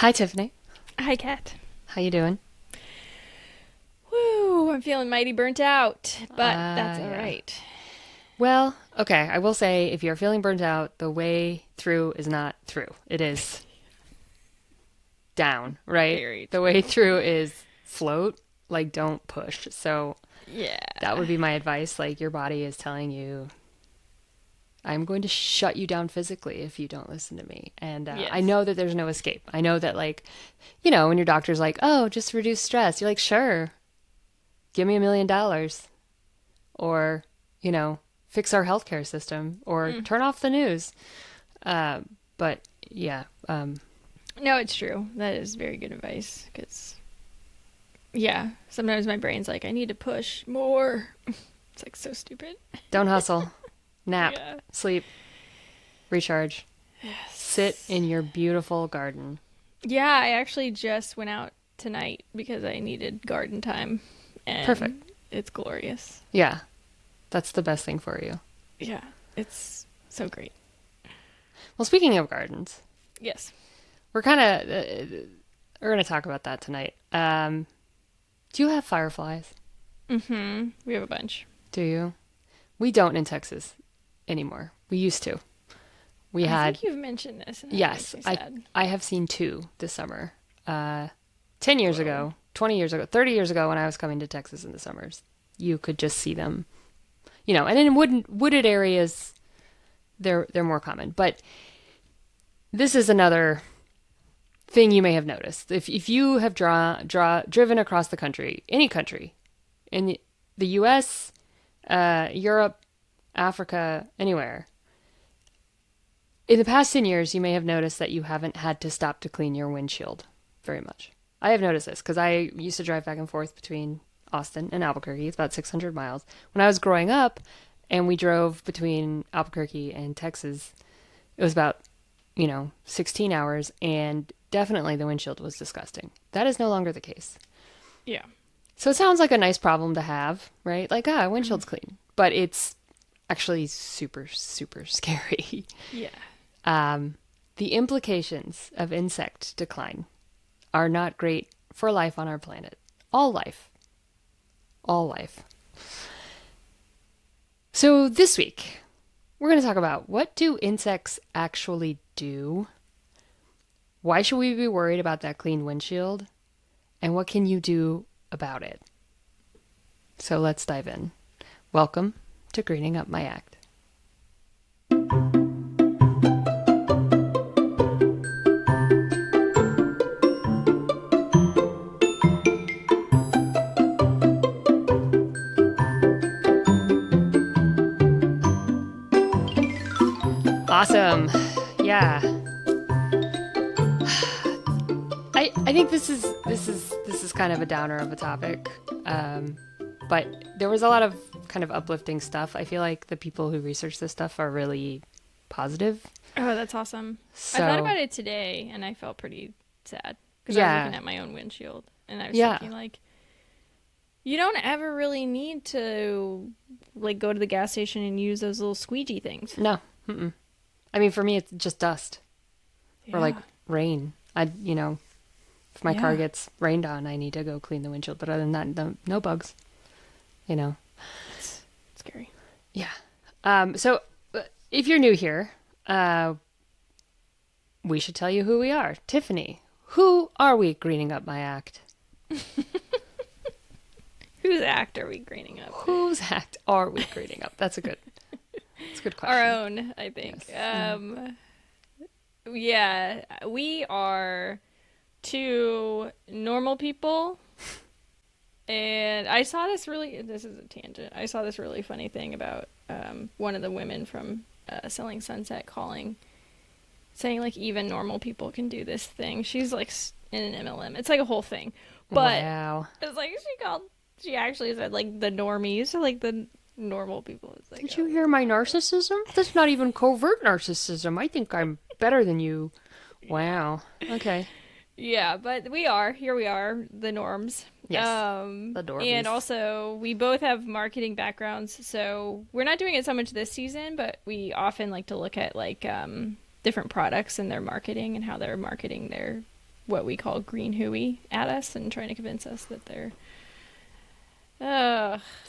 Hi, Tiffany. Hi, Kat. How you doing? Woo, I'm feeling mighty burnt out, but that's all Yeah. right. Well, okay, I will say if you're feeling burnt out, the way through is not through. It is down, right? Very The way true. through is float, like don't push. So that Yeah. would be my advice. Like your body is telling you, I'm going to shut you down physically if you don't listen to me. And I Yes. know that there's no escape. I know that, like, when your doctor's like, oh, just reduce stress, you're like, sure, give me $1 million. Or, you know, fix our healthcare system or Mm. turn off the news. But yeah, No, it's true. That is very good advice. Because, yeah, sometimes my brain's like, I need to push more. It's like so stupid. don't hustle, nap, Yeah. sleep, recharge, sit Yes. in your beautiful garden. Yeah, I actually just went out tonight because I needed garden time, Perfect. and it's glorious. Yeah, that's the best thing for you. Yeah, it's so great. Well, speaking of gardens, Yes. we're kind of we're going to talk about that tonight. Do you have fireflies? Mm-hmm. We have a bunch. Do you? We don't in Texas anymore. We used to. We I had think you've mentioned this, and that makes Yes, me I sad. I have seen two this summer. 10 years Whoa. ago, 20 years ago, 30 years ago when I was coming to Texas in the summers, you could just see them, and in wooded areas they're more common. But this is another thing you may have noticed. If you have driven across the country, any country, in the US, Europe, Africa, anywhere, in the past 10 years, you may have noticed that you haven't had to stop to clean your windshield very much. I have noticed this because I used to drive back and forth between Austin and Albuquerque. It's about 600 miles. When I was growing up and we drove between Albuquerque and Texas, it was about, 16 hours, and definitely the windshield was disgusting. That is no longer the case. Yeah. So it sounds like a nice problem to have, right? Like, Hmm. windshield's clean. But it's actually super, super scary. Yeah. Um, the implications of insect decline are not great for life on our planet. All life. All life. So this week, we're going to talk about what do insects actually do? Why should we be worried about that clean windshield? And what can you do about it? So let's dive in. Welcome to Greening Up My Act. Awesome. Yeah. I think this is kind of a downer of a topic, um, but there was a lot of kind of uplifting stuff. I feel like the people who research this stuff are really positive. Oh, that's awesome. I thought So about it today, and I felt pretty sad because I was looking yeah, at my own windshield, and I was yeah, thinking like, you don't ever really need to like go to the gas station and use those little squeegee things. no. Mm-mm. I mean, for me, it's just dust or like Yeah. rain. If my car Yeah. gets rained on, I need to go clean the windshield. But other than that, no bugs. You know. It's scary. Yeah. So if you're new here, uh, we should tell you who we are. Tiffany, who are we greening up my act? Whose act are we greening up? Whose act are we greening up? That's a good Our question. own, I think. Yes. Mm. Yeah, we are two normal people. And I saw this is a tangent. I saw this really funny thing about one of the women from Selling Sunset calling, saying like even normal people can do this thing. She's like in an MLM. It's like a whole thing. But Wow. it's like she actually said like the normies, so like the normal people. It's like, Did oh you my hear my God. narcissism? That's not even covert narcissism. I think I'm better than you. Yeah. Wow. Okay. Yeah, but here we are, the norms. Yes. The And Dorbies. also we both have marketing backgrounds, so we're not doing it so much this season, but we often like to look at like different products and their marketing and how they're marketing their what we call green hooey at us and trying to convince us that they're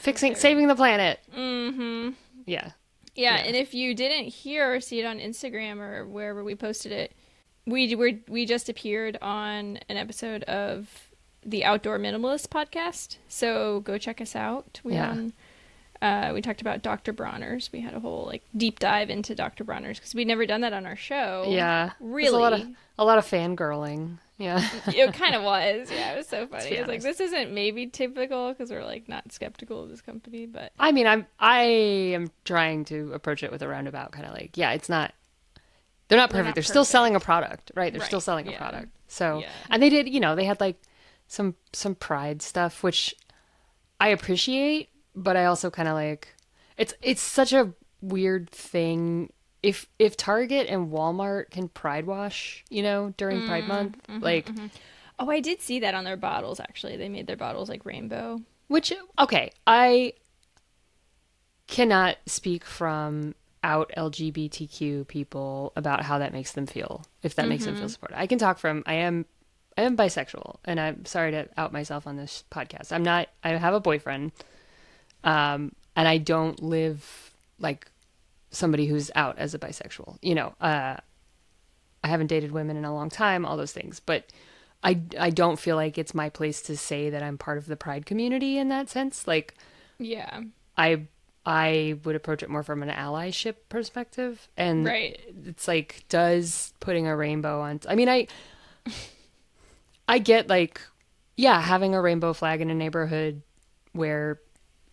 saving the planet. Mm-hmm. Yeah. Yeah, and if you didn't hear or see it on Instagram or wherever we posted it, we just appeared on an episode of the Outdoor Minimalist podcast. So go check us out. We talked about Dr. Bronner's. We had a whole like deep dive into Dr. Bronner's because we'd never done that on our show. Yeah, really, a lot of fangirling. Yeah, it kind of was. Yeah, it was so funny. It's like honest. this isn't maybe typical because we're like not skeptical of this company, but I mean, I am trying to approach it with a roundabout kind of like, yeah, it's not. They're not perfect. They're still selling a product, right? They're still selling a product. So, and they did, they had like some pride stuff, which I appreciate, but I also kind of like it's such a weird thing. If Target and Walmart can pride wash, during Pride Month, Oh, I did see that on their bottles actually. They made their bottles like rainbow. Which okay, I cannot speak from out LGBTQ people about how that makes them feel, if that makes them feel supported. I can talk from I am bisexual, and I'm sorry to out myself on this podcast. I have a boyfriend, and I don't live like somebody who's out as a bisexual. I haven't dated women in a long time, all those things, but I don't feel like it's my place to say that I'm part of the pride community in that sense. Like, yeah, I would approach it more from an allyship perspective, and it's like, does putting a rainbow on? I mean, I get like, yeah, having a rainbow flag in a neighborhood where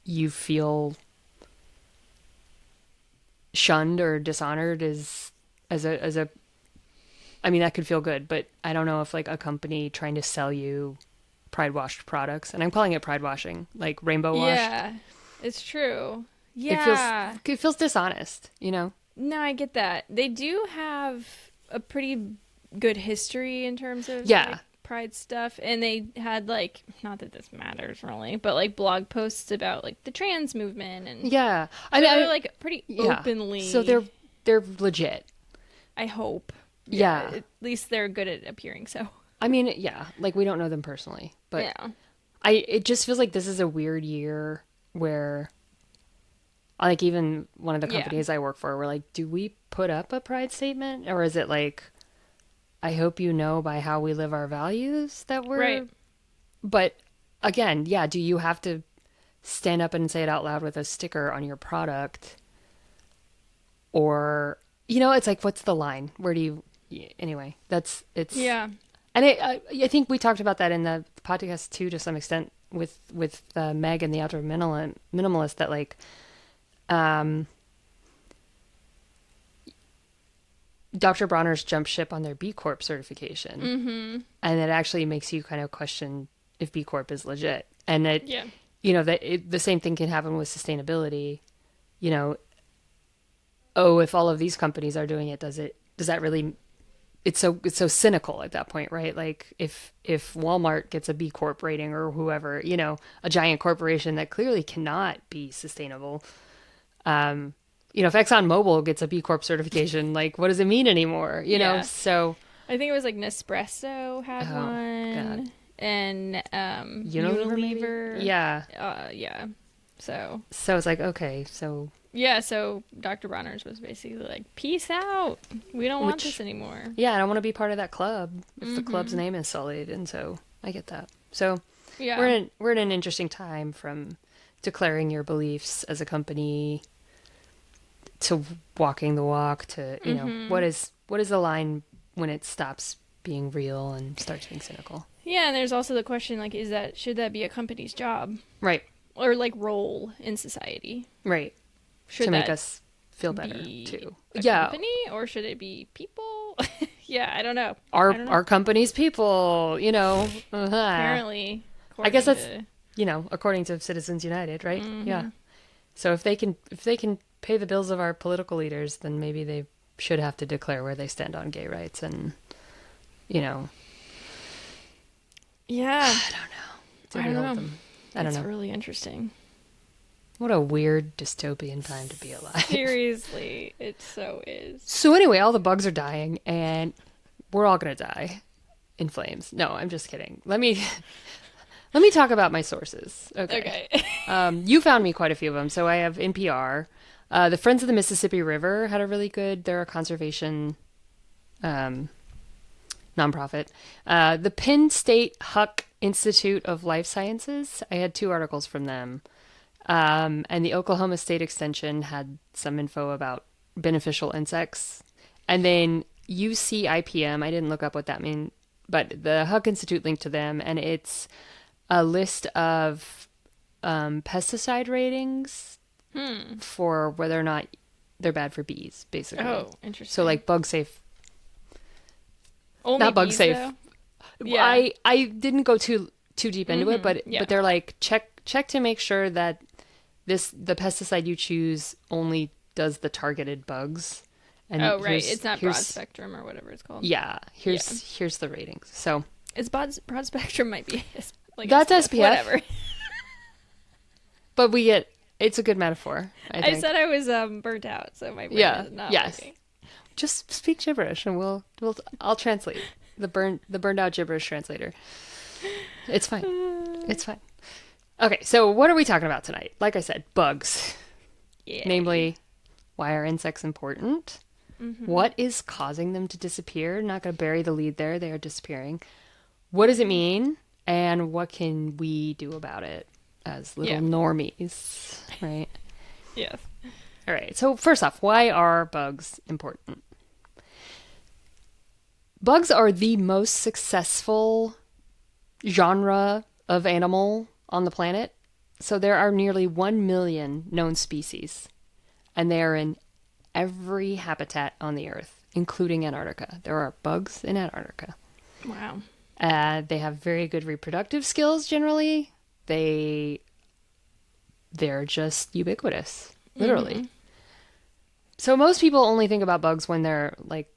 you feel shunned or dishonored is as a I mean, that could feel good, but I don't know if like a company trying to sell you pride washed products, and I'm calling it pride washing, like rainbow wash. Yeah, it's true. Yeah, it feels dishonest, No, I get that. They do have a pretty good history in terms of like, pride stuff, and they had like, not that this matters really, but like blog posts about like the trans movement, and yeah, I mean, they're like pretty openly. So they're legit. I hope. Yeah. At least they're good at appearing so. I mean, yeah, like we don't know them personally, but it just feels like this is a weird year where like even one of the companies I work for, we're like, do we put up a pride statement, or is it like, I hope you know by how we live our values that we're right. But again, yeah, do you have to stand up and say it out loud with a sticker on your product? Or, it's like, what's the line? Where do you, anyway, yeah. And I think we talked about that in the podcast too, to some extent with Meg and the Outdoor Minimalist, that like, Dr. Bronner's jumped ship on their B Corp certification, and it actually makes you kind of question if B Corp is legit, and that the same thing can happen with sustainability. If all of these companies are doing it, does that really? It's so cynical at that point, right? Like if Walmart gets a B Corp rating, or whoever, a giant corporation that clearly cannot be sustainable. If ExxonMobil gets a B Corp certification, like, what does it mean anymore? So I think it was like Nespresso had one, God. And Unilever. Yeah. So it's like, okay, so so Dr. Bronner's was basically like, peace out. We don't want this anymore. Yeah, I don't want to be part of that club if the club's name is sullied, and so I get that. So we're in an interesting time, from declaring your beliefs as a company to walking the walk to what is the line when it stops being real and starts being cynical. Yeah, and there's also the question, like, should that be a company's job, right, or like role in society, right, should to make that us feel better too? Company, or should it be people? I don't know. Our company's people, apparently. I guess that's according to Citizens United, right? Yeah. So if they can pay the bills of our political leaders, then maybe they should have to declare where they stand on gay rights, and Yeah. I don't know. I don't know. It's really interesting. What a weird dystopian time to be alive. Seriously, it so is. So anyway, all the bugs are dying, and we're all gonna die in flames. No, I'm just kidding. Let me talk about my sources. Okay. Okay. You found me quite a few of them. So I have NPR. The Friends of the Mississippi River had a really good, they're a conservation um, nonprofit. The Penn State Huck Institute of Life Sciences, I had 2 articles from them. And the Oklahoma State Extension had some info about beneficial insects. And then UCIPM, I didn't look up what that means, but the Huck Institute linked to them, and it's a list of pesticide ratings for whether or not they're bad for bees, basically. Oh, interesting. So like bug safe, Only not bug bees, safe. though? Yeah. I didn't go too deep into it, but Yeah. but they're like check to make sure that the pesticide you choose only does the targeted bugs. And Oh, right. It's not broad spectrum or whatever it's called. Yeah, here's the ratings. So It's broad spectrum might be like that's SPF. SPF. Whatever. but it's a good metaphor, I think. I said I was burnt out, so my brain Yeah, is not yes. working. Just speak gibberish and I'll translate. The burned out gibberish translator. It's fine. It's fine. Okay, so what are we talking about tonight? Like I said, bugs. Yeah. Namely, why are insects important? What is causing them to disappear? Not going to bury the lead there. They are disappearing. What does it mean? And what can we do about it as little normies, right? Yes. All right. So first off, why are bugs important? Bugs are the most successful genre of animal on the planet. So there are nearly 1 million known species, and they are in every habitat on the earth, including Antarctica. There are bugs in Antarctica. Wow. They have very good reproductive skills generally. They're just ubiquitous, literally. So most people only think about bugs when they're like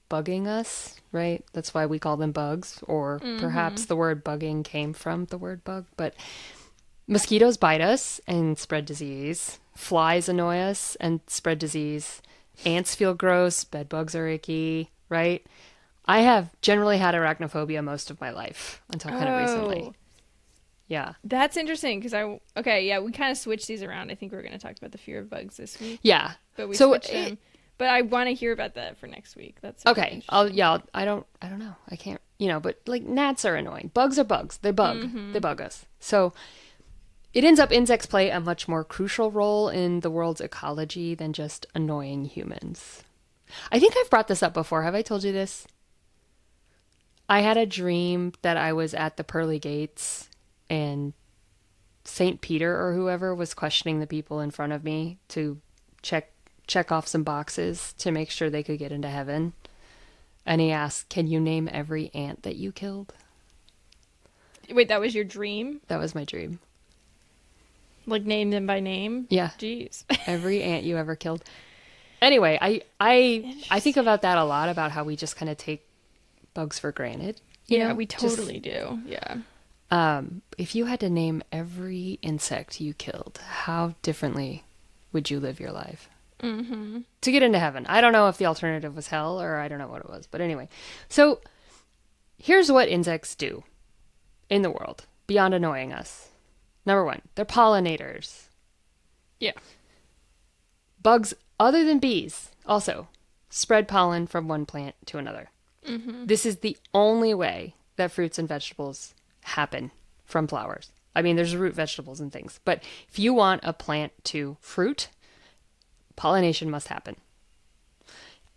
bugging us, right? That's why we call them bugs, or perhaps the word bugging came from the word bug. But mosquitoes bite us and spread disease. Flies annoy us and spread disease. Ants feel gross. Bed bugs are icky, right? I have generally had arachnophobia most of my life until kind of recently. Yeah. That's interesting because we kind of switched these around. I think we were going to talk about the fear of bugs this week. Yeah. But we switched them. But I want to hear about that for next week. That's okay. I don't know. I can't, but like gnats are annoying. Bugs are bugs. They bug. They bug us. So it ends up insects play a much more crucial role in the world's ecology than just annoying humans. I think I've brought this up before. Have I told you this? I had a dream that I was at the pearly gates and St. Peter or whoever was questioning the people in front of me to check off some boxes to make sure they could get into heaven. And he asked, "Can you name every ant that you killed?" Wait, that was your dream? That was my dream. Like name them by name? Yeah. Jeez. Every ant you ever killed. Anyway, I think about that a lot, about how we just kind of take bugs for granted. Yeah, we totally do. Yeah. If you had to name every insect you killed, how differently would you live your life? To get into heaven. I don't know if the alternative was hell, or I don't know what it was. But anyway, so here's what insects do in the world beyond annoying us. Number 1, they're pollinators. Yeah. Bugs, other than bees, also spread pollen from one plant to another. This is the only way that fruits and vegetables happen from flowers. I mean, there's root vegetables and things, but if you want a plant to fruit, pollination must happen.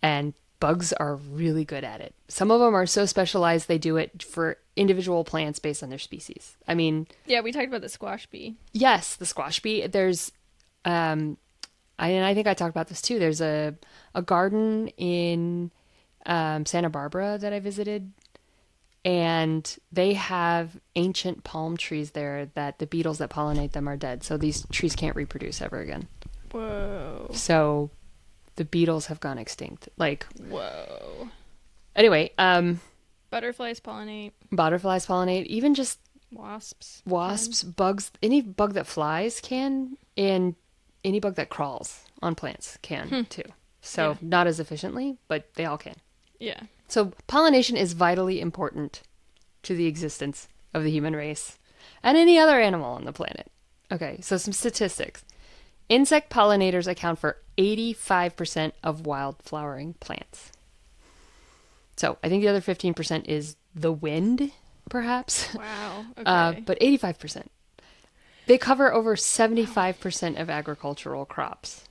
And bugs are really good at it. Some of them are so specialized they do it for individual plants based on their species. I mean, yeah, we talked about the squash bee. Yes, the squash bee. There's I think I talked about this too. There's a garden in Santa Barbara that I visited, and they have ancient palm trees there that the beetles that pollinate them are dead. So these trees can't reproduce ever again. Whoa. So the beetles have gone extinct. Like, whoa. Anyway, butterflies pollinate. Butterflies pollinate. Even just wasps, bugs. Any bug that flies can, and any bug that crawls on plants can too. So not as efficiently, but they all can. Yeah. So pollination is vitally important to the existence of the human race and any other animal on the planet. Okay, so some statistics. Insect pollinators account for 85% of wild flowering plants. So I think the other 15% is the wind, perhaps. Wow. Okay. But 85%. They cover over 75% of agricultural crops.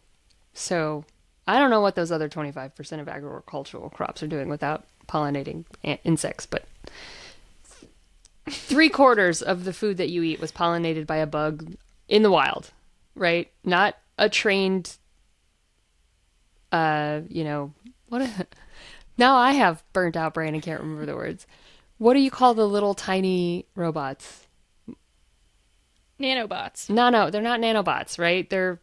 So I don't know what those other 25% of agricultural crops are doing without pollinating insects, but 3/4 of the food that you eat was pollinated by a bug in the wild, right? Not a trained, what? Now I have burnt out brain and can't remember the words. What do you call the little tiny robots? Nanobots. No, they're not nanobots, right? They're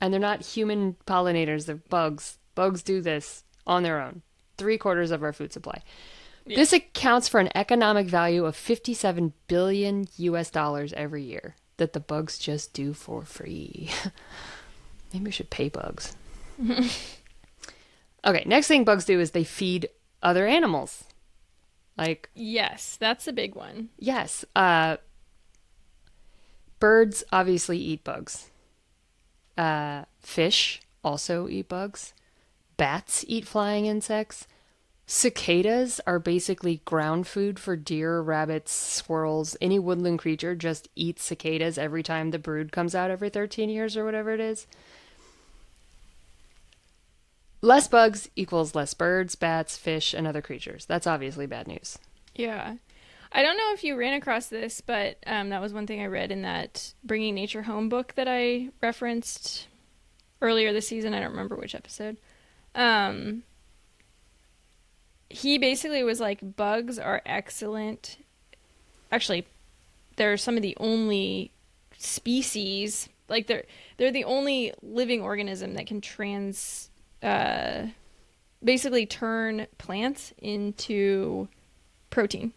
not human pollinators. They're bugs. Bugs do this on their own. 3/4 of our food supply. Yeah. This accounts for an economic value of 57 billion US dollars every year that the bugs just do for free. Maybe we should pay bugs. Okay, next thing bugs do is they feed other animals. Like, Yes, that's a big one. yes, birds obviously eat bugs. Fish also eat bugs. Bats eat flying insects. Cicadas are basically ground food for deer, rabbits, squirrels. Any woodland creature just eats cicadas every time the brood comes out every 13 years or whatever it is. Less bugs equals less birds, bats, fish, and other creatures. That's obviously bad news. Yeah. I don't know if you ran across this, but that was one thing I read in that Bringing Nature Home book that I referenced earlier this season. I don't remember which episode. He basically was like, bugs are excellent. Actually, they're some of the only species, like they're the only living organism that can basically turn plants into protein.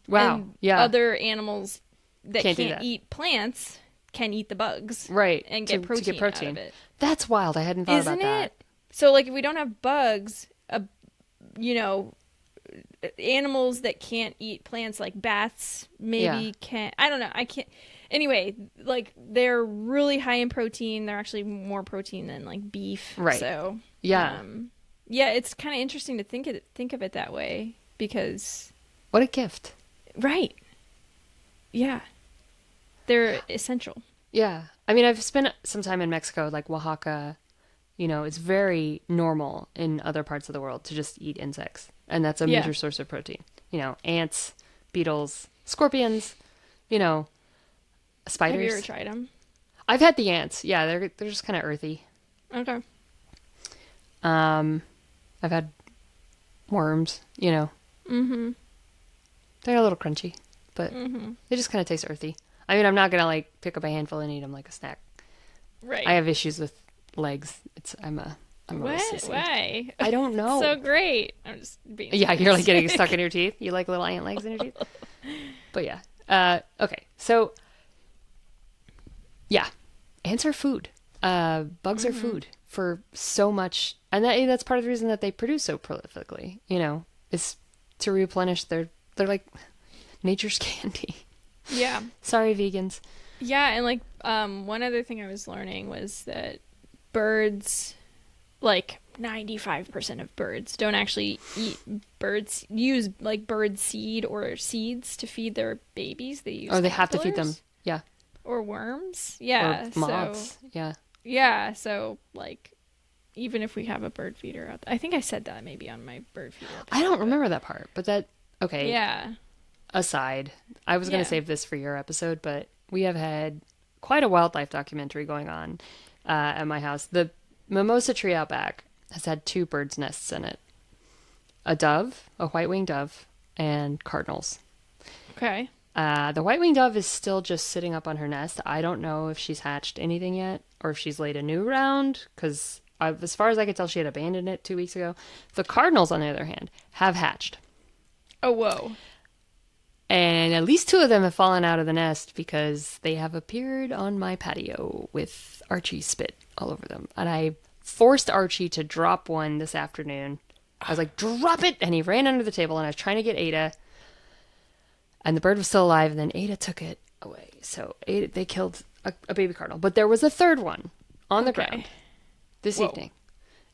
Wow. And yeah. other animals that Can't do can't that. eat plants can eat the bugs. Right. And get protein out of it. That's wild. I hadn't thought Isn't about that. it? So, like, if we don't have bugs, animals that can't eat plants, like bats, maybe Yeah. can't. I don't know. I can't. Anyway, like, they're really high in protein. They're actually more protein than, like, beef. Right. So, Yeah. yeah, it's kind of interesting to think of it that way because, What a gift. right. Yeah. They're essential. Yeah. I mean, I've spent some time in Mexico, like Oaxaca. It's very normal in other parts of the world to just eat insects. And that's a Yeah. major source of protein. Ants, beetles, scorpions, spiders. Have you ever tried them? I've had the ants. Yeah, they're just kind of earthy. Okay. I've had worms, Mm-hmm. They're a little crunchy, but Mm-hmm. they just kind of taste earthy. I mean, I'm not going to like pick up a handful and eat them like a snack. Right. I have issues with legs. I'm a real What? sissy. Why? I don't know. So great. I'm just being. Yeah, you're like getting stuck in your teeth. You like little ant legs in your teeth. But yeah. Okay. So yeah, ants are food. Bugs are food for so much, and that's part of the reason that they produce so prolifically. Is to replenish they're like nature's candy. Yeah. Sorry, vegans. Yeah, and like one other thing I was learning was that birds, like 95% of birds, don't actually eat birds. Use like bird seed or seeds to feed their babies. They use. Or they have to feed them. caterpillars Yeah. or worms. Yeah. Or moths. So Yeah. yeah. So like, even if we have a bird feeder out, I think I said that maybe on my bird feeder episode, I don't but- remember that part, but that okay. Yeah. Aside, I was going Yeah. to save this for your episode, but we have had quite a wildlife documentary going on at my house. The mimosa tree out back has had 2 birds' nests in it: a dove, a white-winged dove, and cardinals. Okay. The white-winged dove is still just sitting up on her nest. I don't know if she's hatched anything yet or if she's laid a new round because as far as I could tell, she had abandoned it 2 weeks ago. The cardinals, on the other hand, have hatched. Oh, whoa. And at least 2 of them have fallen out of the nest because they have appeared on my patio with Archie spit all over them. And I forced Archie to drop one this afternoon I was like, drop it! And he ran under the table, and I was trying to get Ada, and the bird was still alive, and then Ada took it away. So they killed a baby cardinal. But there was a third one on the ground this evening,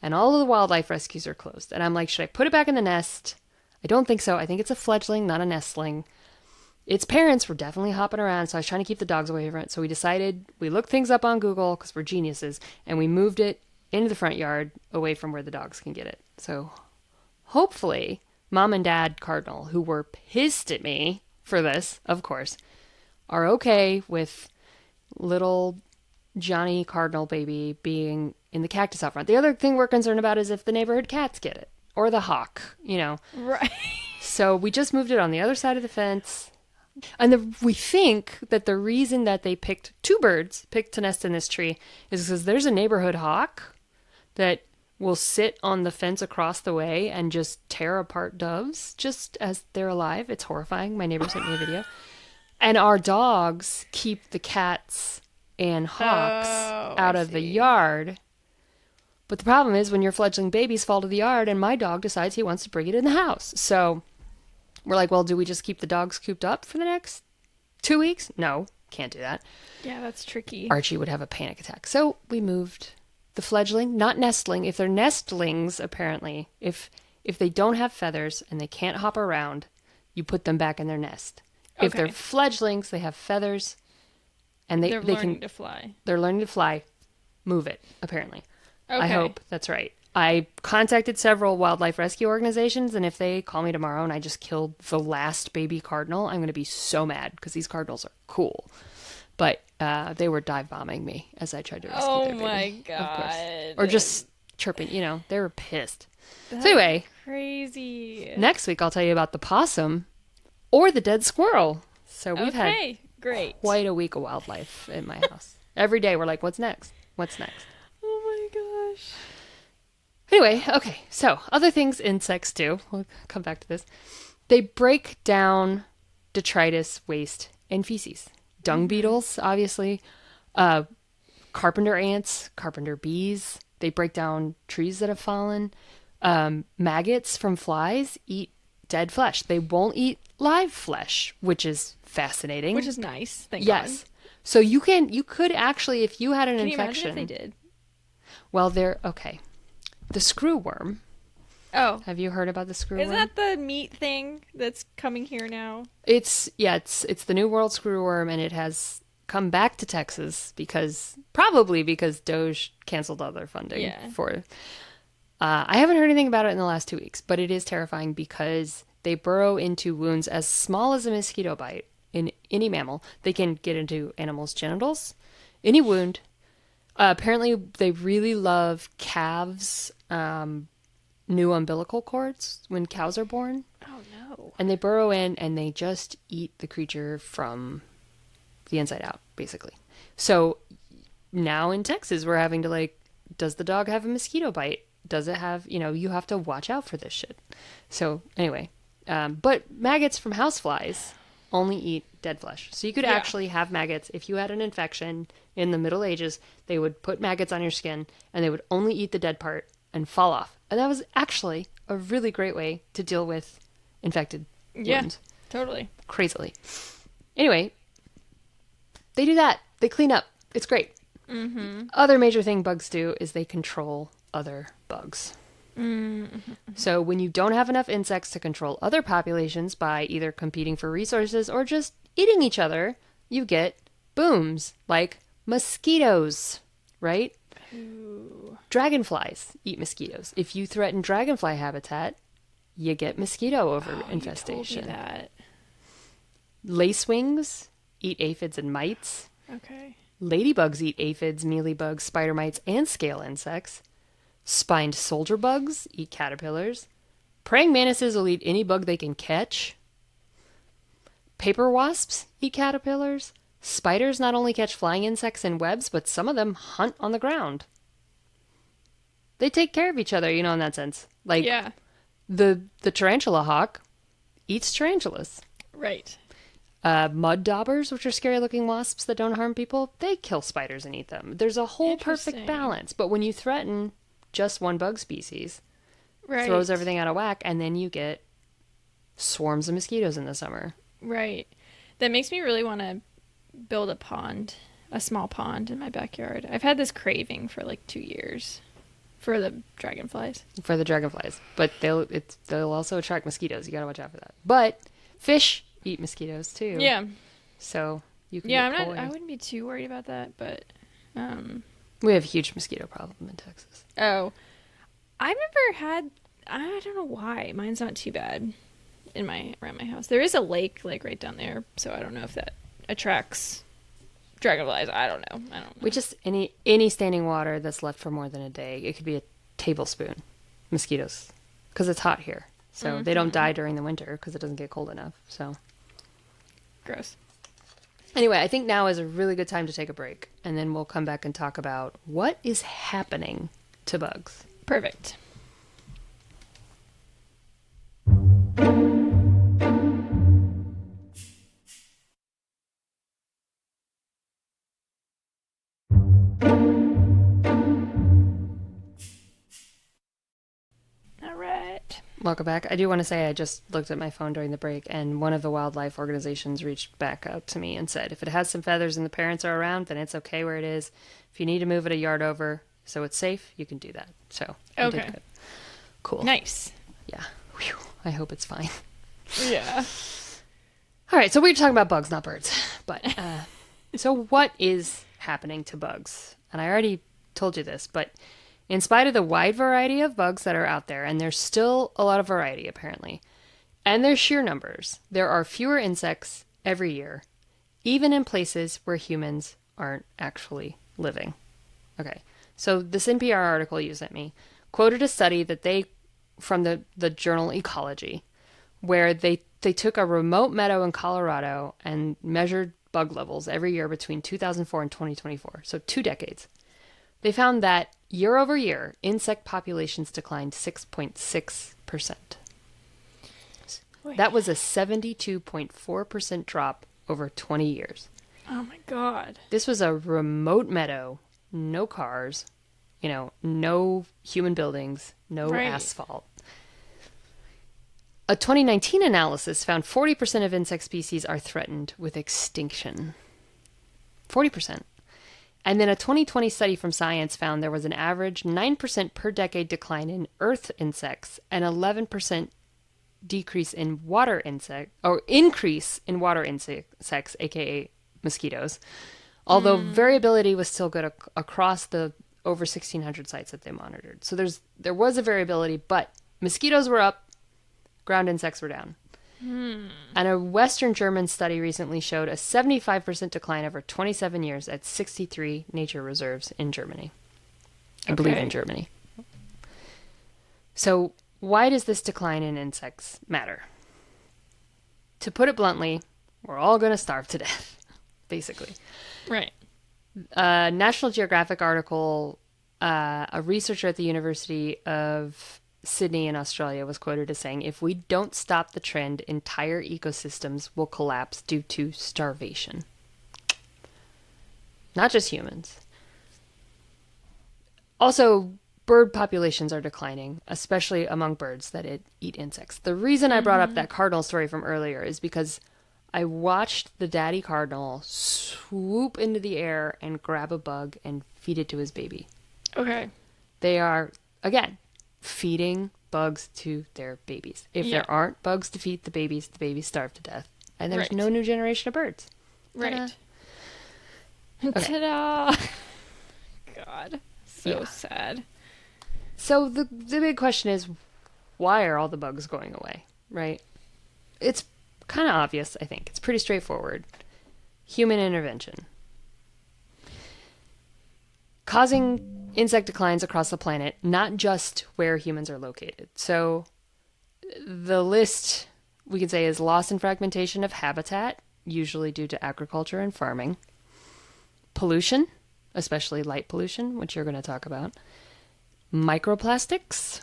and all of the wildlife rescues are closed. And I'm like, should I put it back in the nest? I don't think so. I think it's a fledgling, not a nestling. Its parents were definitely hopping around, so I was trying to keep the dogs away from it. So we looked things up on Google because we're geniuses, and we moved it into the front yard away from where the dogs can get it. So hopefully Mom and Dad Cardinal, who were pissed at me for this, of course, are okay with little Johnny Cardinal baby being in the cactus out front. The other thing we're concerned about is if the neighborhood cats get it, or the hawk, Right. So we just moved it on the other side of the fence. And we think that the reason that they picked to nest in this tree is because there's a neighborhood hawk that will sit on the fence across the way and just tear apart doves just as they're alive. It's horrifying. My neighbor sent me a video. And our dogs keep the cats and hawks out of the yard. But the problem is when your fledgling babies fall to the yard and my dog decides he wants to bring it in the house. So we're like, well, do we just keep the dogs cooped up for the next 2 weeks? No, can't do that. Yeah, that's tricky. Archie would have a panic attack. So we moved the fledgling, not nestling. If they're nestlings, apparently, if they don't have feathers and they can't hop around, you put them back in their nest. Okay. If they're fledglings, they have feathers and they're learning to fly. They're learning to fly. Move it, apparently. Okay. I hope that's right. I contacted several wildlife rescue organizations, and if they call me tomorrow and I just killed the last baby cardinal, I'm going to be so mad because these cardinals are cool. But they were dive bombing me as I tried to rescue their baby. Oh my god. Or just chirping, they were pissed. That's so anyway, crazy. Next week I'll tell you about the possum or the dead squirrel. So we've had great. quite a week of wildlife in my house. Every day we're like, what's next? What's next? Oh my gosh. Anyway, okay, so other things insects do. We'll come back to this. They break down detritus, waste, and feces. Dung beetles, obviously. Carpenter ants, carpenter bees. They break down trees that have fallen. Maggots from flies eat dead flesh. They won't eat live flesh, which is fascinating. Which is nice, thank God. Yes. So you could actually, if you had an infection. Can you imagine if they did? Well, okay. The screwworm. Oh. Have you heard about the screwworm? Is that the meat thing that's coming here now? It's the New World screwworm, and it has come back to Texas probably because Doge canceled all their funding for it. I haven't heard anything about it in the last 2 weeks, but it is terrifying because they burrow into wounds as small as a mosquito bite in any mammal. They can get into animals' genitals, any wound. Apparently, they really love calves' new umbilical cords when cows are born. Oh, no. And they burrow in and they just eat the creature from the inside out, basically. So now in Texas, we're having to does the dog have a mosquito bite? Does it have, you have to watch out for this shit. So anyway, but maggots from houseflies only eat dead flesh. So you could actually have maggots. If you had an infection in the Middle Ages, they would put maggots on your skin and they would only eat the dead part and fall off. And that was actually a really great way to deal with infected wounds. Yeah, totally. Crazily. Anyway, they do that. They clean up. It's great. Mm-hmm. Other major thing bugs do is they control other bugs. Mm-hmm. So when you don't have enough insects to control other populations by either competing for resources or just eating each other, you get booms like mosquitoes, right? Ooh. Dragonflies eat mosquitoes. If you threaten dragonfly habitat, you get mosquito infestation. You told me that. Lacewings eat aphids and mites. Okay. Ladybugs eat aphids, mealybugs, spider mites, and scale insects. Spined soldier bugs eat caterpillars. Praying mantises will eat any bug they can catch. Paper wasps eat caterpillars. Spiders not only catch flying insects in webs, but some of them hunt on the ground. They take care of each other, in that sense. The tarantula hawk eats tarantulas. Right. Mud daubers, which are scary-looking wasps that don't harm people, they kill spiders and eat them. There's a whole perfect balance. But when you threaten just one bug species, throws Right. everything out of whack, and then you get swarms of mosquitoes in the summer. Right. That makes me really want to build a small pond in my backyard. I've had this craving for like 2 years for the dragonflies. For the dragonflies, but they'll also attract mosquitoes. You gotta watch out for that. But fish eat mosquitoes too, Yeah. so you can Yeah, get I koi. wouldn't be too worried about that, but We have a huge mosquito problem in Texas. oh, I've never had. I don't know why mine's not too bad in my around my house. There is a lake like right down there, so I don't know if that attracts dragonflies. I don't know. I don't We know. just any standing water that's left for more than a day. It could be a tablespoon. Mosquitoes, because it's hot here, so they don't die during the winter because it doesn't get cold enough. So Gross. anyway, I think now is a really good time to take a break, and then we'll come back and talk about what is happening to bugs. Perfect. All right. Welcome back. I do want to say I just looked at my phone during the break, and one of the wildlife organizations reached back out to me and said, if it has some feathers and the parents are around, then it's okay where it is. If you need to move it a yard over so it's safe, you can do that. So, I did Okay. good. Cool. Nice. Yeah. Whew. I hope it's fine. Yeah. All right, so we're talking about bugs, not birds. But, so what is happening to bugs? And I already told you this, but in spite of the wide variety of bugs that are out there, and there's still a lot of variety apparently, and their sheer numbers, there are fewer insects every year, even in places where humans aren't actually living. Okay, so this NPR article you sent me quoted a study that they from the journal Ecology, where they took a remote meadow in Colorado and measured bug levels every year between 2004 and 2024, so 2 decades. They found that year over year, insect populations declined 6.6%. That was a 72.4% drop over 20 years. Oh my god. This was a remote meadow, no cars, no human buildings, no Right. asphalt. A 2019 analysis found 40% of insect species are threatened with extinction. 40%. And then a 2020 study from Science found there was an average 9% per decade decline in earth insects and 11% decrease in water insect or increase in water insects, aka mosquitoes. Although variability was still good across the over 1,600 sites that they monitored. So there was a variability, but mosquitoes were up, ground insects were down. And a Western German study recently showed a 75% decline over 27 years at 63 nature reserves in Germany. I believe in Germany. So why does this decline in insects matter? To put it bluntly, we're all going to starve to death, basically. Right. A National Geographic article, a researcher at the University of Sydney in Australia was quoted as saying, if we don't stop the trend, entire ecosystems will collapse due to starvation. Not just humans. Also, bird populations are declining, especially among birds that eat insects. The reason I brought up that cardinal story from earlier is because I watched the daddy cardinal swoop into the air and grab a bug and feed it to his baby. Okay. They are, again, feeding bugs to their babies. If there aren't bugs to feed the babies starve to death. And there's no new generation of birds. Right. Ta-da. Okay. Ta-da! God. So Yeah. sad. So the big question is, why are all the bugs going away, right? It's kind of obvious, I think. It's pretty straightforward. Human intervention. Causing insect declines across the planet, not just where humans are located. So the list, we can say, is loss and fragmentation of habitat, usually due to agriculture and farming. Pollution, especially light pollution, which you're going to talk about. Microplastics,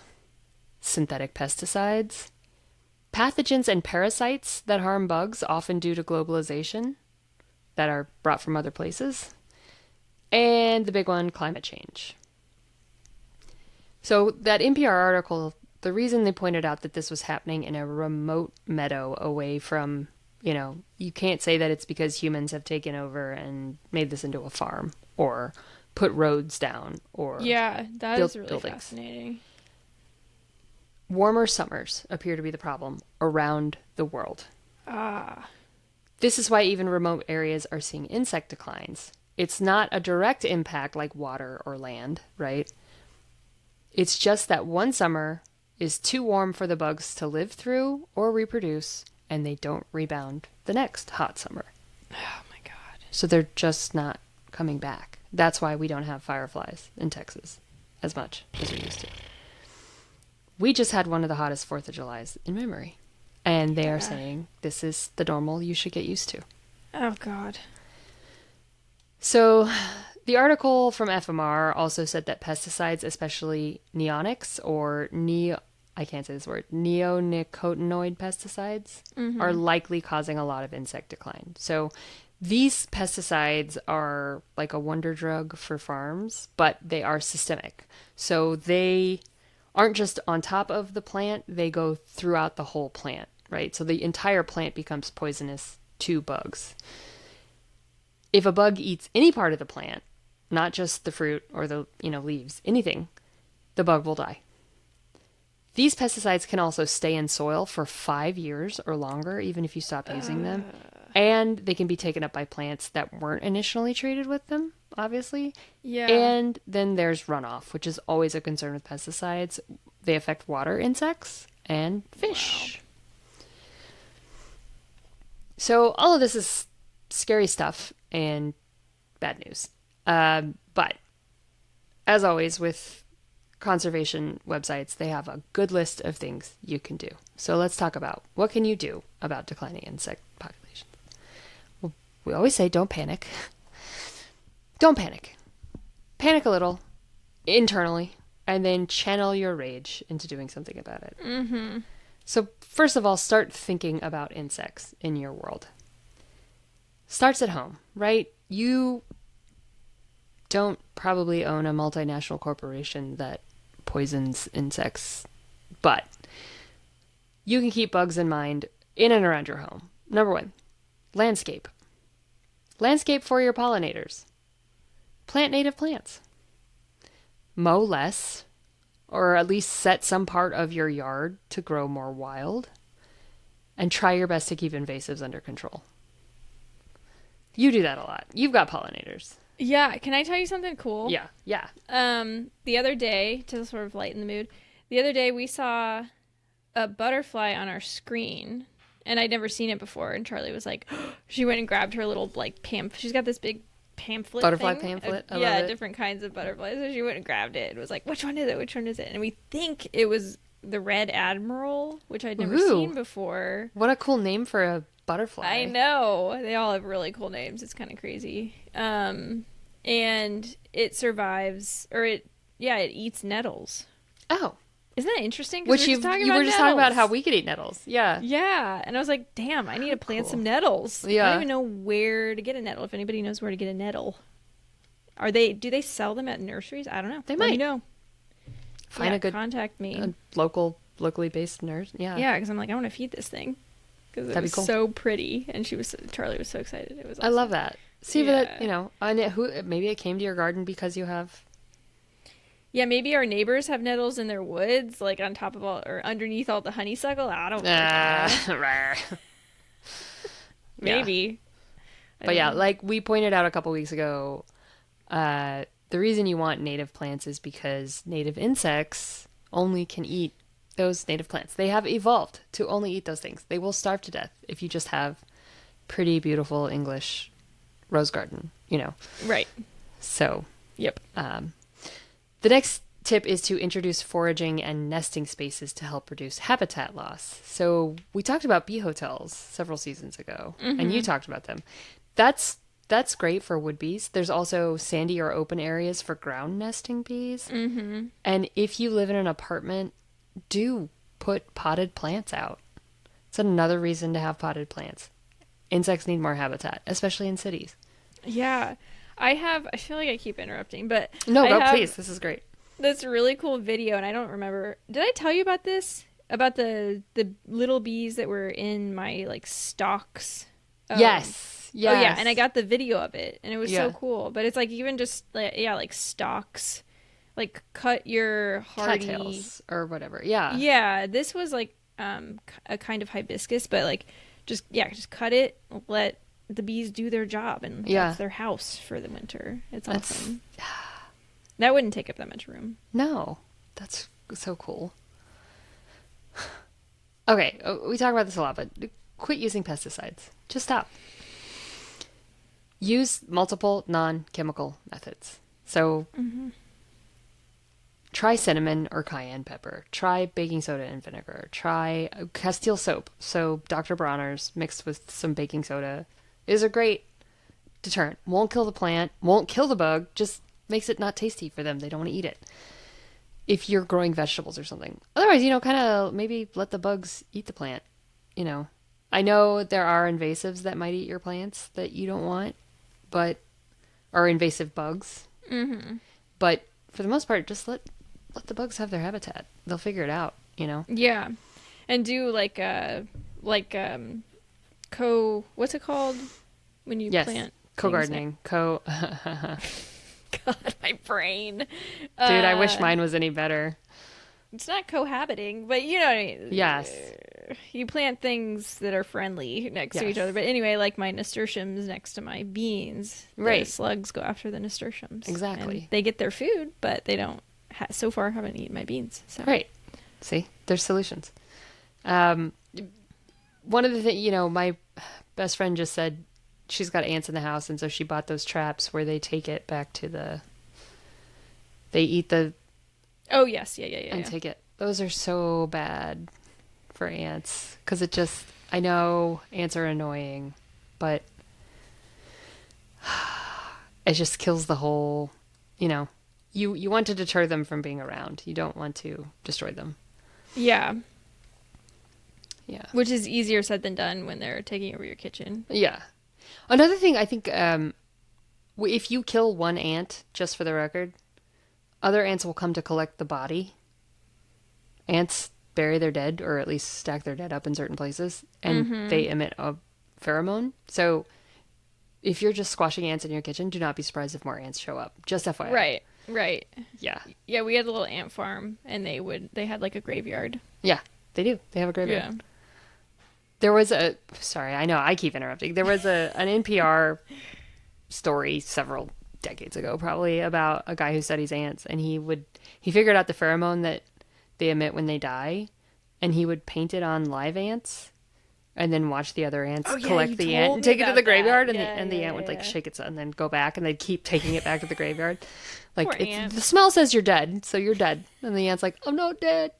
synthetic pesticides, pathogens and parasites that harm bugs, often due to globalization, that are brought from other places. And the big one, climate change. So that NPR article the reason they pointed out that this was happening in a remote meadow away from, you can't say that it's because humans have taken over and made this into a farm or put roads down or Yeah, that built is really buildings. fascinating. Warmer summers appear to be the problem around the world. Ah. This is why even remote areas are seeing insect declines. It's not a direct impact like water or land, right? It's just that one summer is too warm for the bugs to live through or reproduce, and they don't rebound the next hot summer. Oh my god. So they're just not coming back. That's why we don't have fireflies in Texas as much as we used to. We just had one of the hottest 4th of Julys in memory. And they are saying this is the normal you should get used to. Oh god. So the article from FMR also said that pesticides, especially neonics or I can't say this word, neonicotinoid pesticides, are likely causing a lot of insect decline. So these pesticides are like a wonder drug for farms, but they are systemic. So they aren't just on top of the plant, they go throughout the whole plant, right? So the entire plant becomes poisonous to bugs. If a bug eats any part of the plant, not just the fruit or the, leaves, anything, the bug will die. These pesticides can also stay in soil for 5 years or longer, even if you stop using them. And they can be taken up by plants that weren't initially treated with them, obviously. Yeah. And then there's runoff, which is always a concern with pesticides. They affect water insects and fish. Wow. So all of this is scary stuff and bad news. But as always with conservation websites, they have a good list of things you can do. So let's talk about what can you do about declining insect populations. Well, we always say don't panic. Don't panic. Panic a little internally and then channel your rage into doing something about it. Mm-hmm. So first of all, start thinking about insects in your world. Starts at home, right? You don't probably own a multinational corporation that poisons insects, but you can keep bugs in mind in and around your home. Number 1, landscape. Landscape for your pollinators. Plant native plants. Mow less, or at least set some part of your yard to grow more wild. And try your best to keep invasives under control. You do that a lot. You've got pollinators. Yeah, can I tell you something cool? Yeah. The other day, to sort of lighten the mood, the other day we saw a butterfly on our screen, and I'd never seen it before, and Charlie was like, she went and grabbed her little, like, she's got this big pamphlet Butterfly thing. pamphlet? I Yeah, love it. different kinds of butterflies, so she went and grabbed it and was like, which one is it? Which one is it? And we think it was the red admiral, which I'd never seen before. What a cool name for a butterfly. I know. They all have really cool names. It's kind of crazy. And it survives, or it eats nettles. Oh. Isn't that interesting? Which you were just talking about how we could eat nettles. Yeah. Yeah. And I was like, damn, I need to plant some nettles. Yeah. I don't even know where to get a nettle. If anybody knows where to get a nettle. Do they sell them at nurseries? I don't know. They Let might. me know. Find a good contact me. A locally based nurse. Yeah. Yeah, because I'm like, I want to feed this thing. Because it was so pretty. And Charlie was so excited. It was awesome. I love that. See that, maybe it came to your garden because you have. Yeah, maybe our neighbors have nettles in their woods, like on top of or underneath all the honeysuckle. I don't know. Maybe. But yeah, like we pointed out a couple weeks ago, the reason you want native plants is because native insects only can eat those native plants. They have evolved to only eat those things. They will starve to death if you just have pretty, beautiful English rose garden, Right. So, yep. The next tip is to introduce foraging and nesting spaces to help reduce habitat loss. So we talked about bee hotels several seasons ago, and you talked about them. That's great for wood bees. There's also sandy or open areas for ground nesting bees. Mm-hmm. And if you live in an apartment, do put potted plants out. It's another reason to have potted plants. Insects need more habitat, especially in cities. Yeah. I feel like I keep interrupting, but No, go please. This is great. this really cool video, and I don't remember. Did I tell you about this? About the little bees that were in my like stalks? Yes. Oh yeah, and I Yes. got the video of it, and it was so Yeah. cool. But it's like even just like, yeah, like stalks, like cut your hardy. Cattails or whatever. Yeah. Yeah, this was like a kind of hibiscus, but like just yeah, just cut it, let the bees do their job, and that's Yeah. their house for the winter. It's That's awesome. That wouldn't take up that much room. no. That's so cool. Okay, we talk about this a lot, but quit using pesticides. Just stop. Use multiple non-chemical methods. So try cinnamon or cayenne pepper. Try baking soda and vinegar. Try Castile soap. So Dr. Bronner's mixed with some baking soda is a great deterrent. Won't kill the plant, won't kill the bug, just makes it not tasty for them. They don't want to eat it. If you're growing vegetables or something. Otherwise, kind of maybe let the bugs eat the plant, you know. I know there are invasives that might eat your plants that you don't want, but or invasive bugs. But for the most part, just let the bugs have their habitat. They'll figure it out. Yeah, and do like what's it called when you Yes, plant co-gardening, co. God, my brain. Dude, I wish mine was any better. It's not cohabiting, but you know what I mean. Yes. You plant things that are friendly next to each Yes. other. But anyway, like my nasturtiums next to my beans, Right. the slugs go after the nasturtiums. Exactly. And they get their food, but they don't. So far, haven't eaten my beans. So. Right. See, there's solutions. One of the things, my best friend just said she's got ants in the house, and so she bought those traps where they take it back to they eat the Oh yes, yeah. and take it. Those are so bad for ants because I know ants are annoying, but it just kills the whole, you want to deter them from being around. You don't want to destroy them. Yeah, Yeah. which is easier said than done when they're taking over your kitchen. Yeah. Another thing I think, if you kill one ant, just for the record, other ants will come to collect the body. Ants bury their dead, or at least stack their dead up in certain places, and they emit a pheromone. So if you're just squashing ants in your kitchen, do not be surprised if more ants show up. Just FYI. Right. Yeah. Yeah, we had a little ant farm, and they had like a graveyard. Yeah, they do. They have a graveyard. Yeah. There was sorry, I know I keep interrupting. There was an NPR story several decades ago, probably, about a guy who studies ants, and he figured out the pheromone that they emit when they die, and he would paint it on live ants, and then watch the other ants collect the ant and take it to the graveyard, and the ant would like shake its and then go back, and they'd keep taking it back to the graveyard. Like Poor ant. the smell says you're dead, so you're dead, and the ant's like, I'm not dead.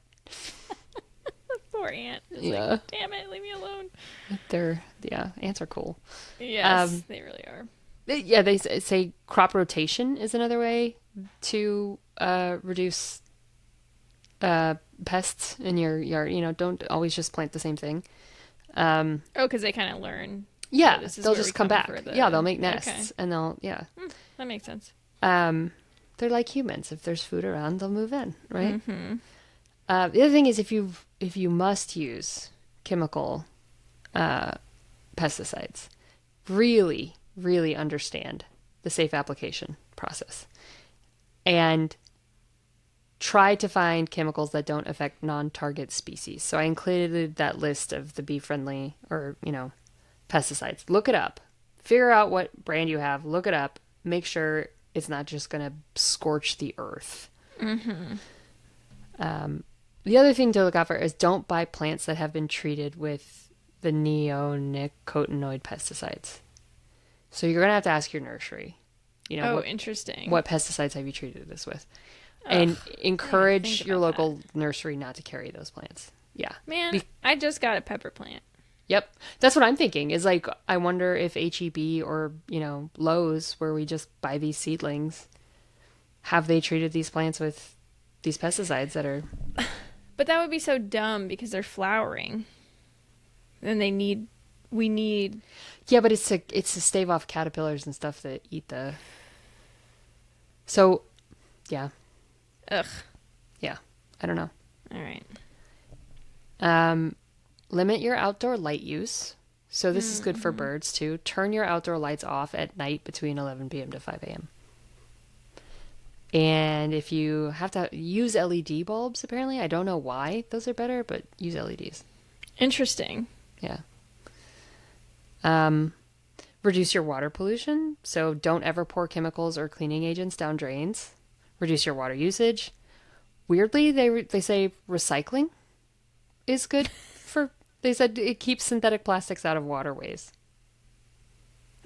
Poor ant. It's Yeah. like, damn it, leave me alone. Ants are cool. Yes, they really are. They say crop rotation is another way to reduce pests in your yard. Don't always just plant the same thing. Oh, because they kind of learn. Yeah, this is they'll where just we come back. for the- Yeah, they'll make Okay. nests, and they'll That makes sense. they're like humans. If there's food around, they'll move in, right? The other thing is if you must use chemical pesticides, really, really understand the safe application process, and try to find chemicals that don't affect non-target species. So I included that list of the bee-friendly or pesticides. Look it up. Figure out what brand you have. Look it up. Make sure it's not just going to scorch the earth. The other thing to look out for is don't buy plants that have been treated with the neonicotinoid pesticides. So you're going to have to ask your nursery, Interesting. what pesticides have you treated this with? And encourage think your about local nursery not to carry those plants. Yeah. Man, I just got a pepper plant. Yep. That's what I'm thinking is like, I wonder if HEB or, Lowe's, where we just buy these seedlings, have they treated these plants with these pesticides that are... But that would be so dumb because they're flowering. And we need... Yeah, but it's to stave off caterpillars and stuff that eat the... So, yeah. Ugh. Yeah, I don't know. All right. Um, limit your outdoor light use. So this is good for Mm-hmm. birds too. Turn your outdoor lights off at night between 11 p.m. to 5 a.m. And if you have to use LED bulbs, apparently, I don't know why those are better, but use LEDs. Interesting. Yeah. Um, reduce your water pollution. So don't ever pour chemicals or cleaning agents down drains. Reduce your water usage. Weirdly, they say recycling is good for. They said it keeps synthetic plastics out of waterways.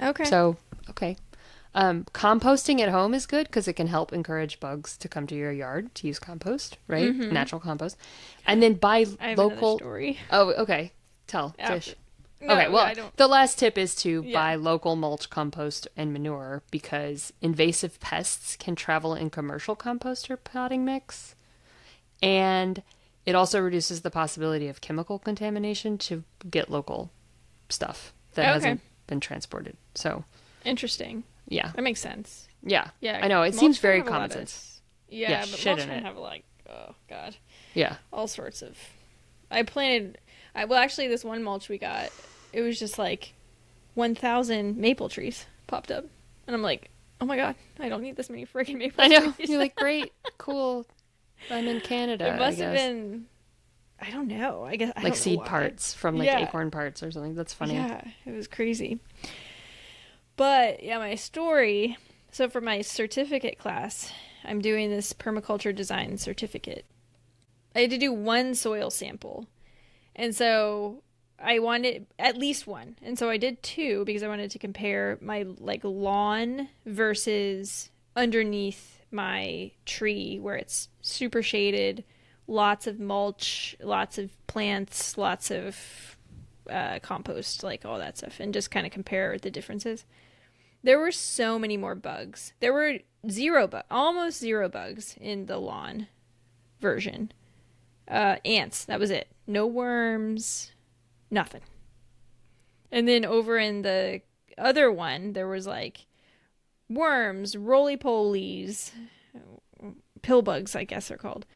Okay. So okay. Composting at home is good because it can help encourage bugs to come to your yard to use compost, right? Mm-hmm. Natural compost. And then buy I have another local. story Oh, okay. Tell, after. Tish. Okay, No, well, I don't. the last tip is to Yeah. buy local mulch, compost, and manure because invasive pests can travel in commercial compost or potting mix. And it also reduces the possibility of chemical contamination to get local stuff that Okay. hasn't been transported. So, Interesting. yeah. That makes sense. Yeah. Yeah. I know. It 'Cause seems mulch can very have a common lot of. sense. Yeah, Yeah, but shit mulch in can it. have like, oh god, Yeah. all sorts of. I planted. Well, actually, this one mulch we got, it was just like 1,000 maple trees popped up, and I'm like, oh my god, I don't need this many freaking maple I know. trees. You're like, great, cool. I'm in It Canada, I must have guess. been. I don't know. I guess I Like don't know seed why. parts from like Yeah, acorn parts or something. That's funny. yeah, it was crazy. But yeah, my story. So for my certificate class, I'm doing this permaculture design certificate. I had to do one soil sample. And so I wanted at least one. And so I did two because I wanted to compare my like lawn versus underneath my tree where it's super shaded, lots of mulch, lots of plants, lots of compost, like all that stuff, and just kind of compare the differences. There were so many more bugs. There were almost zero bugs in the lawn version. Ants, that was it. No worms, nothing. And then over in the other one, there was like worms, roly polies, pill bugs, I guess they're called.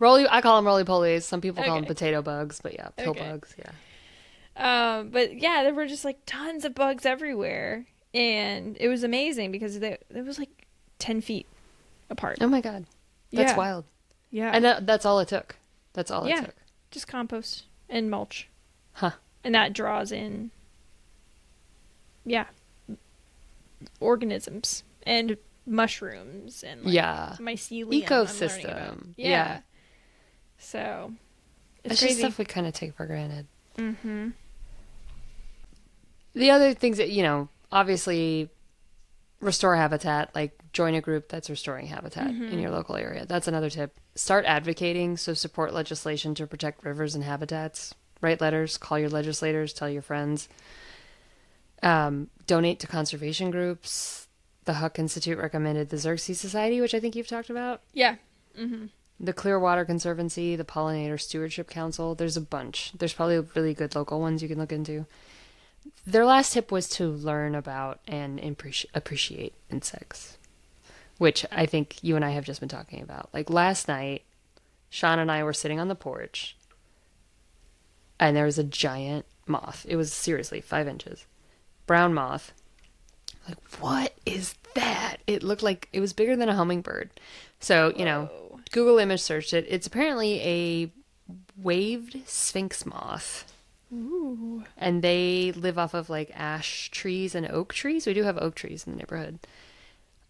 I call them roly polies. Some people call them Okay. potato bugs, but yeah, pill Okay. bugs. Yeah. But yeah, there were just like tons of bugs everywhere. And it was amazing because it was like 10 feet apart. Oh my god, that's Yeah. wild. Yeah. And that's all it took. That's all it Yeah. took. Just compost and mulch. Huh. And that draws in, yeah, organisms and mushrooms and like Yeah. mycelium. I'm learning about. Ecosystem. Yeah. Yeah. So It's it's just crazy. stuff we kind of take for granted. Mm-hmm. The other things that, obviously restore habitat, like join a group that's restoring habitat in your local area. That's another tip. Start advocating, so support legislation to protect rivers and habitats. Write letters, call your legislators, tell your friends. Donate to conservation groups. The Huck Institute recommended the Xerxes Society, which I think you've talked about. Yeah. Mm-hmm. The Clearwater Conservancy, the Pollinator Stewardship Council. There's a bunch. There's probably really good local ones you can look into. Their last tip was to learn about and appreciate insects, which I think you and I have just been talking about. Like last night, Sean and I were sitting on the porch, and there was a giant moth. It was seriously 5 inches. Brown moth. Like, what is that? It looked like it was bigger than a hummingbird. So, Whoa. Google image searched it. It's apparently a waved sphinx moth. Ooh. And they live off of like ash trees and oak trees. We do have oak trees in the neighborhood.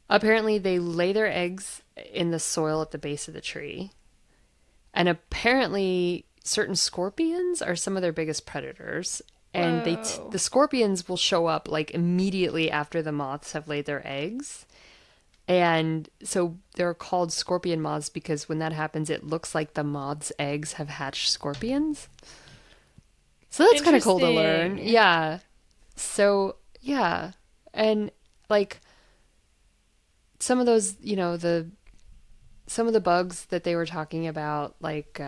Apparently, they lay their eggs in the soil at the base of the tree. And apparently, certain scorpions are some of their biggest predators. And Whoa. the scorpions will show up like immediately after the moths have laid their eggs. And so they're called scorpion moths because when that happens, it looks like the moth's eggs have hatched scorpions. So that's kind of cool to learn. Interesting. Yeah. So, yeah. And like some of those, some of the bugs that they were talking about, like,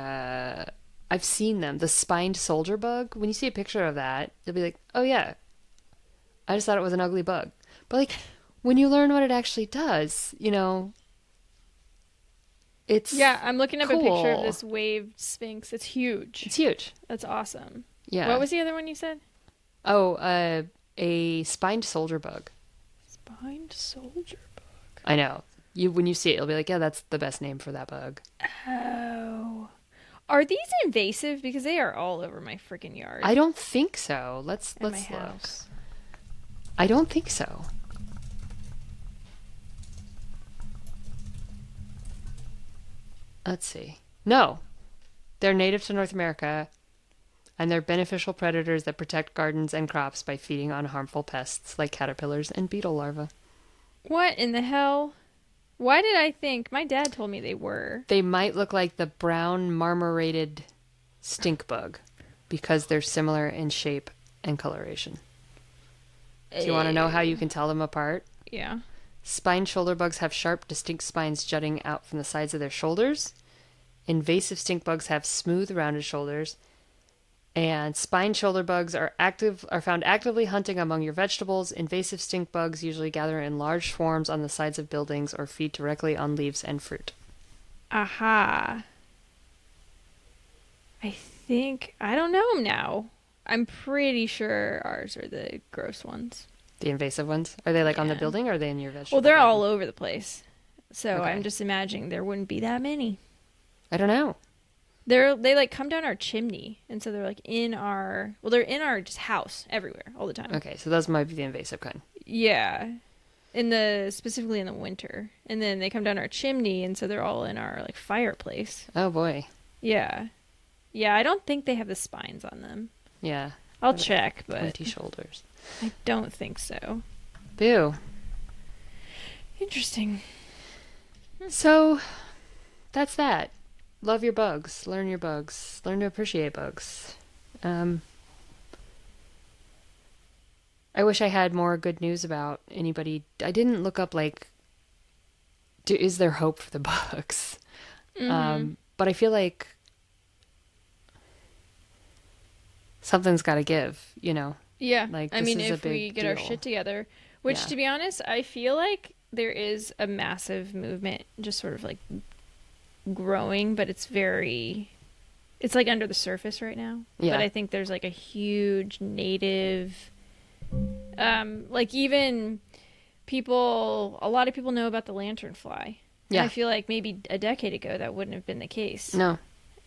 I've seen them. The spined soldier bug. When you see a picture of that, you'll be like, oh, yeah. I just thought it was an ugly bug. But like, when you learn what it actually does, It's Yeah, I'm looking up a picture of cool. this waved sphinx. It's huge. It's huge. That's awesome. Yeah. What was the other one you said? Oh, a spined soldier bug. Spined soldier. I know. You when you see it, you'll be like, yeah, that's the best name for that bug. Oh. Are these invasive? Because they are all over my freaking yard I don't think so. and my Let's look. house. I don't think so. Let's see. No, they're native to North America, and they're beneficial predators that protect gardens and crops by feeding on harmful pests like caterpillars and beetle larvae. What in the hell? Why did I think my dad told me they were? They might look like the brown marmorated stink bug because they're similar in shape and coloration. Do you want to know how you can tell them apart? Yeah. Spined shoulder bugs have sharp, distinct spines jutting out from the sides of their shoulders. Invasive stink bugs have smooth, rounded shoulders. And spined shoulder bugs are found actively hunting among your vegetables. Invasive stink bugs usually gather in large swarms on the sides of buildings or feed directly on leaves and fruit. Aha. I don't know now. I'm pretty sure ours are the gross ones. The invasive ones? Are they like on the Yeah. building or are they in your vegetable Well, they're garden? all over the place. So Okay. I'm just imagining there wouldn't be that many. I don't know. They like come down our chimney, and so they're like they're in our just house everywhere all the time. Okay, so those might be the invasive kind. Yeah. Specifically in the winter. And then they come down our chimney, and so they're all in our like fireplace. Oh boy. Yeah. Yeah, I don't think they have the spines on them. Yeah. I'll check, but Pointy shoulders. I don't think so. Boo. Interesting. So that's that. Love your bugs. Learn your bugs. Learn to appreciate bugs. I wish I had more good news about anybody. I didn't look up like, is there hope for the bugs? But I feel like something's got to give. Yeah. Like, I this mean, is a if we big get our deal. shit together, which Yeah. to be honest, I feel like there is a massive movement just sort of like growing, but it's like under the surface right now. Yeah. But I think there's like a huge native, like even a lot of people know about the lanternfly. And Yeah. I feel like maybe a decade ago that wouldn't have been the case. No.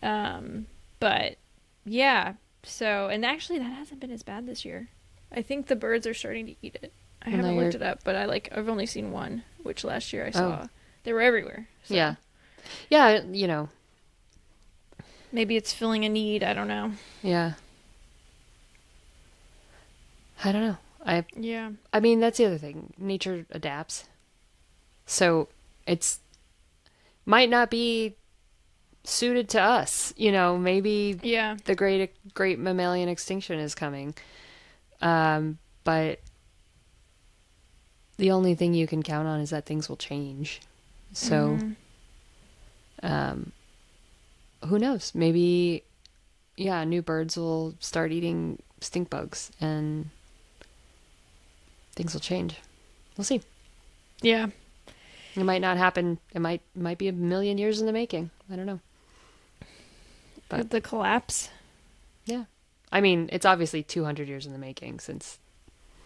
But yeah, so, and actually that hasn't been as bad this year. I think the birds are starting to eat it. I Well, haven't now looked it up, but I've only seen one, which last year I saw. Oh. They were everywhere. So Yeah. Yeah. maybe it's filling a need. I don't know. Yeah. I don't know. Yeah. I mean, that's the other thing. Nature adapts. So it's might not be suited to us. Maybe Yeah. the great mammalian extinction is coming. But the only thing you can count on is that things will change. So, who knows? Maybe, yeah, new birds will start eating stink bugs and things will change. We'll see. Yeah. It might not happen. It might be a million years in the making. I don't know. But The collapse. yeah. I mean, it's obviously 200 years in the making since.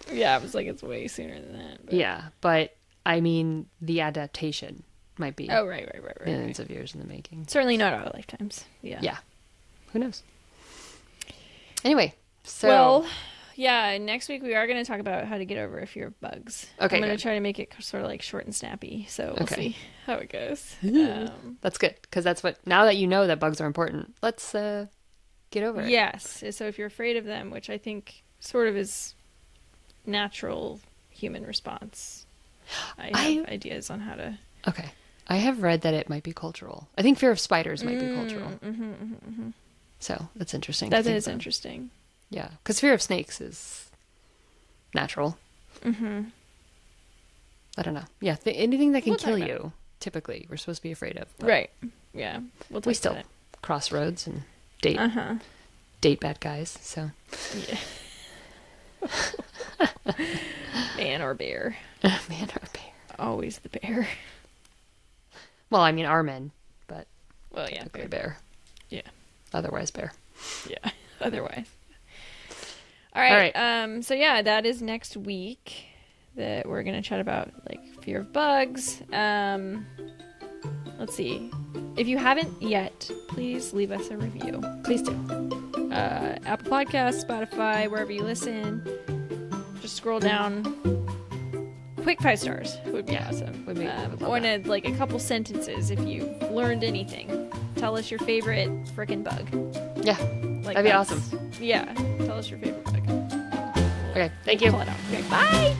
Yeah, I was like, it's way sooner than that. But... Yeah, but I mean, the adaptation might be Oh, right. millions of years in the making. Certainly not our lifetimes. Yeah. Yeah. Who knows? Anyway, so. Well, yeah, next week we are going to talk about how to get over a fear of bugs. Okay, I'm going good. to try to make it sort of like short and snappy, so we'll Okay. see how it goes. That's good, because that's what. Now that you know that bugs are important, let's get over it. Yes, so if you're afraid of them, which I think sort of is natural human response, I have ideas on how to. Okay. I have read that it might be cultural. I think fear of spiders might be cultural. So that's interesting. That to think is about. interesting. Yeah, because fear of snakes is natural. I don't know. Yeah, anything that can We'll talk kill about you, typically, we're supposed to be afraid of. But Right. Yeah. We'll talk We still about cross roads and it. Uh-huh. date bad guys. So Yeah. Man or bear. man or bear. Always the bear. Well, I mean, our men, but Well, yeah. Technically bear. Yeah. Otherwise bear. Yeah. Otherwise. All right. So yeah, that is next week that we're gonna chat about like fear of bugs. Let's see. If you haven't yet, please leave us a review. Please do. Apple Podcasts, Spotify, wherever you listen. Just scroll down. Quick 5 stars would be awesome. Would be, would love or that. like a couple sentences if you learned anything. Tell us your favorite frickin' bug. Yeah. Like That'd be awesome. Yeah. Tell us your favorite bug. Okay. Thank you. Pull it out. Okay. Bye.